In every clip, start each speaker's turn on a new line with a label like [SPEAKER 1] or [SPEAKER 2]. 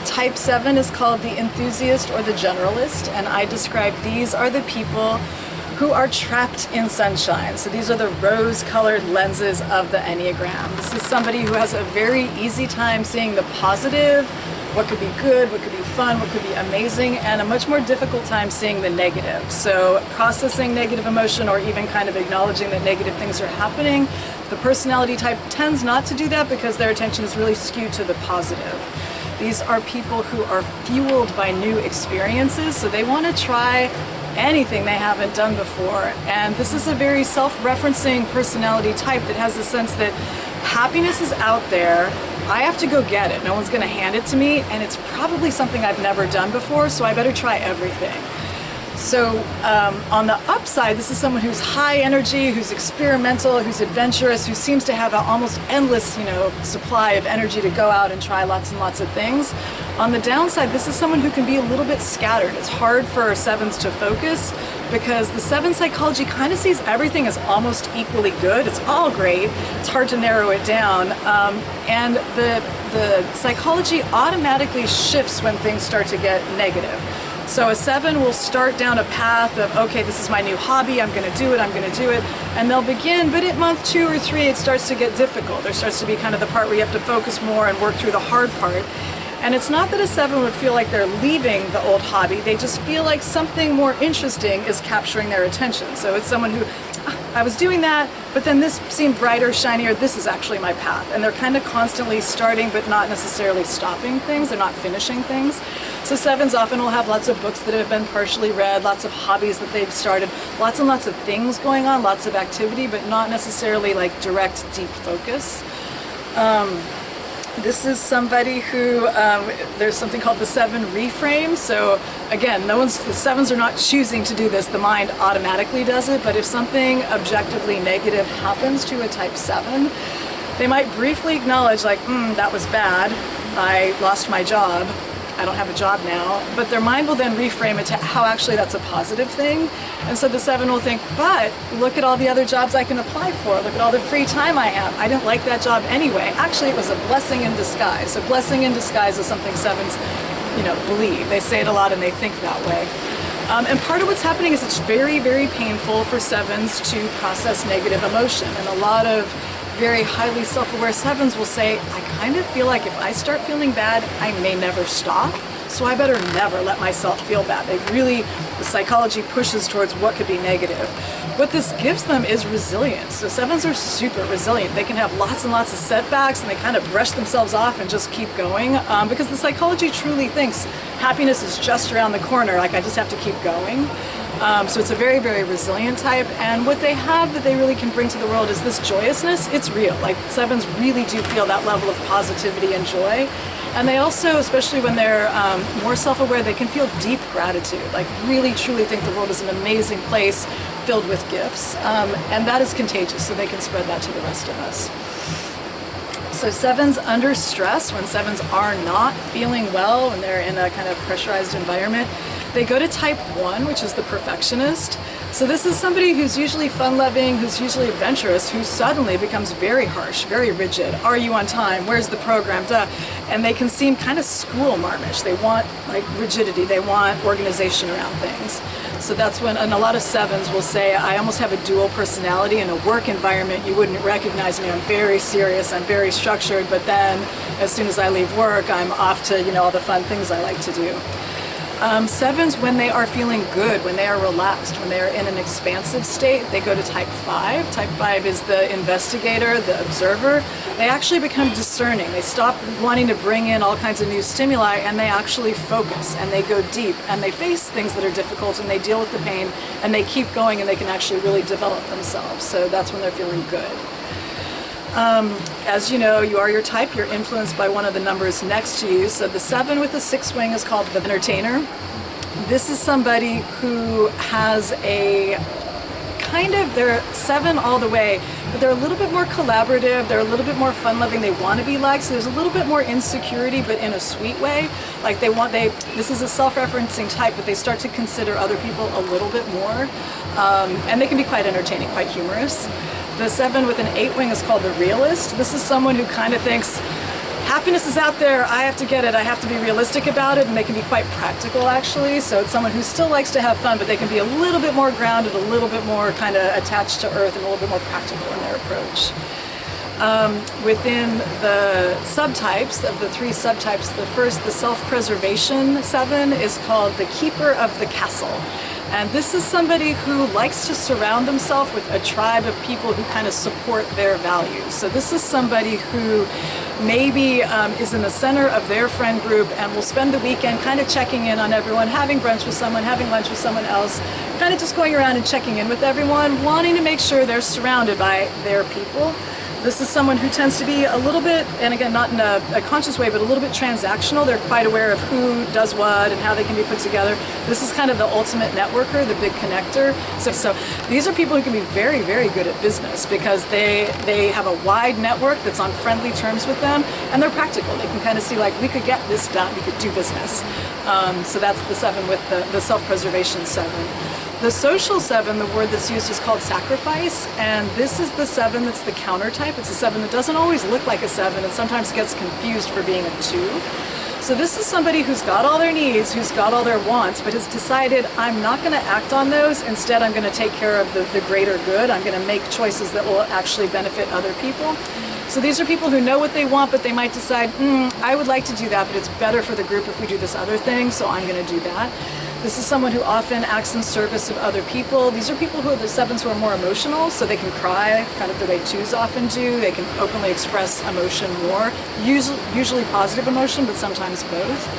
[SPEAKER 1] Type 7 is called the Enthusiast or the Generalist, and I describe these are the people who are trapped in sunshine. So these are the rose-colored lenses of the Enneagram. This is somebody who has a very easy time seeing the positive, what could be good, what could be fun, what could be amazing, and a much more difficult time seeing the negative. So processing negative emotion or even kind of acknowledging that negative things are happening. The personality type tends not to do that because their attention is really skewed to the positive. These are people who are fueled by new experiences, so they want to try anything they haven't done before. And this is a very self-referencing personality type that has the sense that happiness is out there. I have to go get it. No one's going to hand it to me, and it's probably something I've never done before, so I better try everything. So on the upside, this is someone who's high energy, who's experimental, who's adventurous, who seems to have an almost endless, supply of energy to go out and try lots and lots of things. On the downside, this is someone who can be a little bit scattered. It's hard for 7s to focus because the 7 psychology kind of sees everything as almost equally good. It's all great. It's hard to narrow it down. And the psychology automatically shifts when things start to get negative. So a 7 will start down a path of, okay, this is my new hobby, I'm going to do it, and they'll begin, but at month 2 or 3 it starts to get difficult. There starts to be kind of the part where you have to focus more and work through the hard part. And it's not that a 7 would feel like they're leaving the old hobby, they just feel like something more interesting is capturing their attention. So it's someone who, I was doing that, but then this seemed brighter, shinier, this is actually my path. And they're kind of constantly starting but not necessarily stopping things, they're not finishing things. So 7s often will have lots of books that have been partially read, lots of hobbies that they've started, lots and lots of things going on, lots of activity, but not necessarily like direct, deep focus. This is somebody who, there's something called the 7 Reframe. So again, the 7s are not choosing to do this, the mind automatically does it, but if something objectively negative happens to a type 7, they might briefly acknowledge like, that was bad, I lost my job, I don't have a job now, but their mind will then reframe it to how actually that's a positive thing. And so the 7 will think, but look at all the other jobs I can apply for, look at all the free time I have. I didn't like that job anyway. Actually, it was a blessing in disguise. A blessing in disguise is something 7s, believe. They say it a lot and they think that way. And part of what's happening is it's very, very painful for 7s to process negative emotion. And a lot of very highly self-aware 7s will say, I kind of feel like if I start feeling bad, I may never stop, so I better never let myself feel bad. The psychology pushes towards what could be negative. What this gives them is resilience. So 7s are super resilient. They can have lots and lots of setbacks and they kind of brush themselves off and just keep going because the psychology truly thinks happiness is just around the corner, like I just have to keep going. So it's a very, very resilient type, and what they have that they really can bring to the world is this joyousness. It's real. Like 7s really do feel that level of positivity and joy, and they also, especially when they're more self-aware, they can feel deep gratitude, like really truly think the world is an amazing place filled with gifts, and that is contagious, so they can spread that to the rest of us. So 7s under stress, when 7s are not feeling well, when they're in a kind of pressurized environment, they go to type 1, which is the perfectionist. So this is somebody who's usually fun-loving, who's usually adventurous, who suddenly becomes very harsh, very rigid. Are you on time? Where's the program? Duh. And they can seem kind of school marmish. They want like rigidity. They want organization around things. So that's when, and a lot of 7s will say, I almost have a dual personality. In a work environment, you wouldn't recognize me. I'm very serious, I'm very structured, but then as soon as I leave work, I'm off to, all the fun things I like to do. 7s, when they are feeling good, when they are relaxed, when they are in an expansive state, they go to type 5. Type 5 is the investigator, the observer. They actually become discerning. They stop wanting to bring in all kinds of new stimuli and they actually focus and they go deep and they face things that are difficult and they deal with the pain and they keep going and they can actually really develop themselves. So that's when they're feeling good. As you know, you are your type, you're influenced by one of the numbers next to you. So the 7 with the 6 wing is called the entertainer. This is somebody who has a they're 7 all the way, but they're a little bit more collaborative, they're a little bit more fun-loving, they want to be liked, so there's a little bit more insecurity, but in a sweet way. Like this is a self-referencing type, but they start to consider other people a little bit more, and they can be quite entertaining, quite humorous. The 7 with an 8 wing is called the Realist. This is someone who kind of thinks, happiness is out there, I have to get it, I have to be realistic about it, and they can be quite practical actually. So it's someone who still likes to have fun, but they can be a little bit more grounded, a little bit more kind of attached to earth, and a little bit more practical in their approach. Within the subtypes, of the 3 subtypes, the first, the self-preservation 7, is called the keeper of the castle. And this is somebody who likes to surround themselves with a tribe of people who kind of support their values. So this is somebody who maybe is in the center of their friend group and will spend the weekend kind of checking in on everyone, having brunch with someone, having lunch with someone else, kind of just going around and checking in with everyone, wanting to make sure they're surrounded by their people. This is someone who tends to be a little bit, and again, not in a conscious way, but a little bit transactional. They're quite aware of who does what and how they can be put together. This is kind of the ultimate networker, the big connector. So these are people who can be very, very good at business because they have a wide network that's on friendly terms with them, and they're practical. They can kind of see, like, we could get this done, we could do business. So that's the 7 with the self-preservation 7. The social 7, the word that's used is called sacrifice, and this is the 7 that's the counter type. It's a 7 that doesn't always look like a 7 and sometimes gets confused for being a 2. So this is somebody who's got all their needs, who's got all their wants, but has decided, I'm not going to act on those. Instead, I'm going to take care of the greater good. I'm going to make choices that will actually benefit other people. So these are people who know what they want, but they might decide, I would like to do that, but it's better for the group if we do this other thing, so I'm going to do that. This is someone who often acts in service of other people. These are people who are the 7s who are more emotional, so they can cry kind of the way 2s often do. They can openly express emotion more, usually positive emotion, but sometimes both.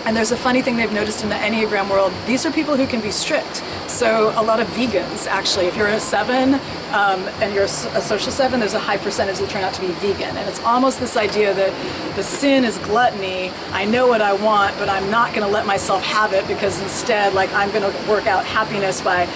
[SPEAKER 1] And there's a funny thing they've noticed in the Enneagram world. These are people who can be strict. So a lot of vegans, actually, if you're a 7 and you're a social 7, there's a high percentage that turn out to be vegan. And it's almost this idea that the sin is gluttony. I know what I want, but I'm not going to let myself have it because instead, like, I'm going to work out happiness by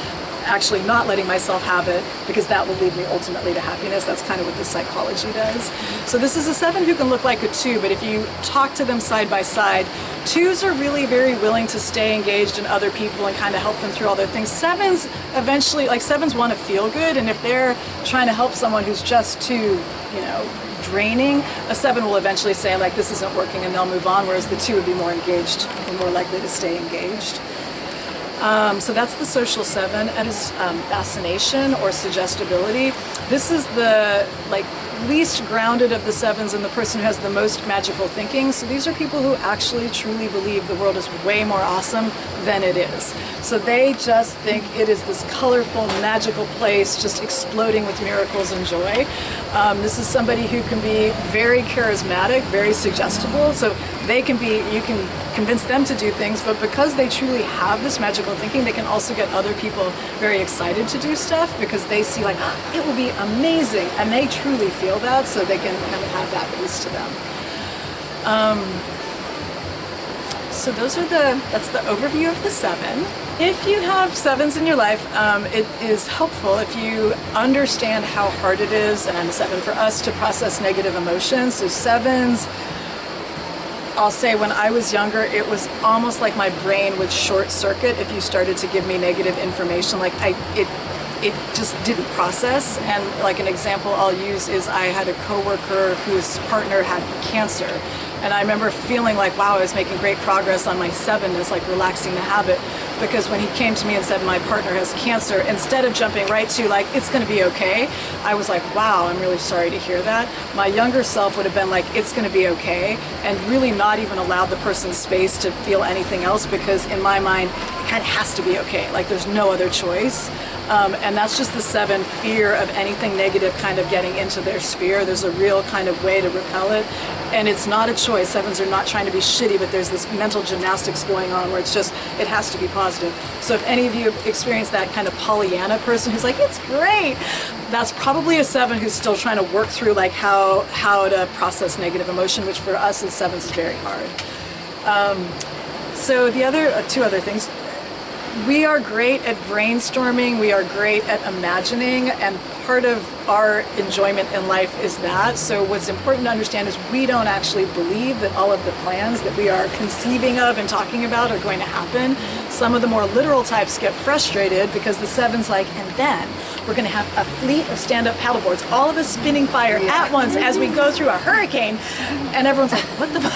[SPEAKER 1] actually not letting myself have it, because that will lead me ultimately to happiness. That's kind of what the psychology does. So this is a 7 who can look like a 2, but if you talk to them side by side, 2s are really very willing to stay engaged in other people and kind of help them through all their things. 7s eventually, like 7s want to feel good, and if they're trying to help someone who's just too, draining, a 7 will eventually say, like, this isn't working, and they'll move on, whereas the 2 would be more engaged and more likely to stay engaged. So that's the social 7. That is fascination or suggestibility. This is the least grounded of the 7s and the person who has the most magical thinking. So these are people who actually truly believe the world is way more awesome than it is. So they just think it is this colorful, magical place just exploding with miracles and joy. This is somebody who can be very charismatic, very suggestible. So they can be, you can convince them to do things, but because they truly have this magical thinking, they can also get other people very excited to do stuff because they see, like, it will be amazing, and they truly feel that, so they can kind of have that boost to them. So that's the overview of the 7. If you have 7s in your life, it is helpful if you understand how hard it is, and I'm a 7 for us, to process negative emotions. So 7s, I'll say when I was younger, it was almost like my brain would short circuit if you started to give me negative information. Like it just didn't process. And like an example I'll use is I had a coworker whose partner had cancer. And I remember feeling like, wow, I was making great progress on my 7ness, like relaxing the habit. Because when he came to me and said, my partner has cancer, instead of jumping right to, like, it's going to be okay, I was like, wow, I'm really sorry to hear that. My younger self would have been like, it's going to be okay, and really not even allowed the person space to feel anything else, because in my mind, it kind of has to be okay. Like, there's no other choice. And that's just the 7 fear of anything negative kind of getting into their sphere. There's a real kind of way to repel it. And it's not a choice. 7s are not trying to be shitty, but there's this mental gymnastics going on where it's just, it has to be positive. So if any of you have experienced that kind of Pollyanna person who's like, it's great, that's probably a 7 who's still trying to work through like how to process negative emotion, which for us as 7s is very hard. So the other, 2 other things. We are great at brainstorming, we are great at imagining, and part of our enjoyment in life is that. So what's important to understand is we don't actually believe that all of the plans that we are conceiving of and talking about are going to happen. Some of the more literal types get frustrated because the 7's like, and then we're going to have a fleet of stand-up paddleboards, all of us spinning fire at once as we go through a hurricane. And everyone's like, what the fuck?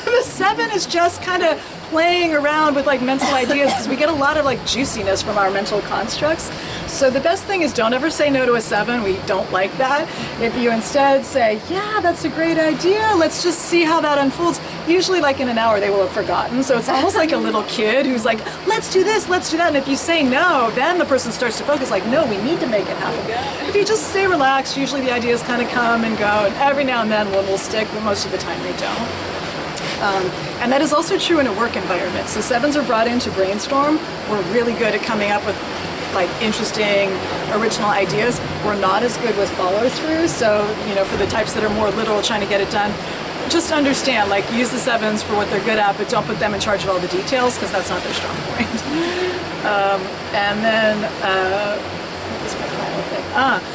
[SPEAKER 1] The seven is just kind of playing around with like mental ideas, because we get a lot of like juiciness from our mental constructs. So the best thing is, don't ever say no to a 7. We don't like that. If you instead say, yeah, that's a great idea, let's just see how that unfolds. Usually like in an hour they will have forgotten. So it's almost like a little kid who's like, let's do this, let's do that. And if you say no, then the person starts to focus like, no, we need to make it happen. If you just stay relaxed, usually the ideas kind of come and go, and every now and then one will stick, but most of the time they don't. And that is also true in a work environment. So 7s are brought in to brainstorm. We're really good at coming up with like interesting, original ideas. We're not as good with follow through. So, you know, for the types that are more literal, trying to get it done, just understand, like, use the 7s for what they're good at, but don't put them in charge of all the details, because that's not their strong point. And then, what was my final thing?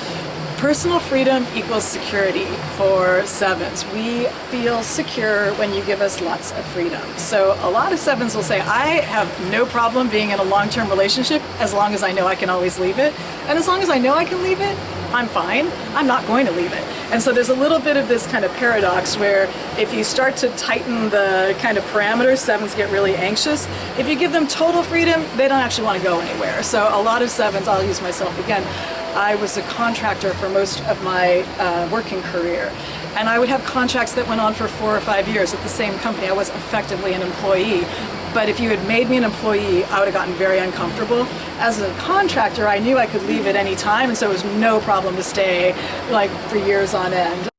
[SPEAKER 1] Personal freedom equals security for 7s. We feel secure when you give us lots of freedom. So a lot of 7s will say, I have no problem being in a long-term relationship as long as I know I can always leave it. And as long as I know I can leave it, I'm fine. I'm not going to leave it. And so there's a little bit of this kind of paradox where if you start to tighten the kind of parameters, 7s get really anxious. If you give them total freedom, they don't actually want to go anywhere. So a lot of 7s, I'll use myself again, I was a contractor for most of my working career, and I would have contracts that went on for 4 or 5 years at the same company. I was effectively an employee, but if you had made me an employee, I would have gotten very uncomfortable. As a contractor, I knew I could leave at any time, and so it was no problem to stay like for years on end.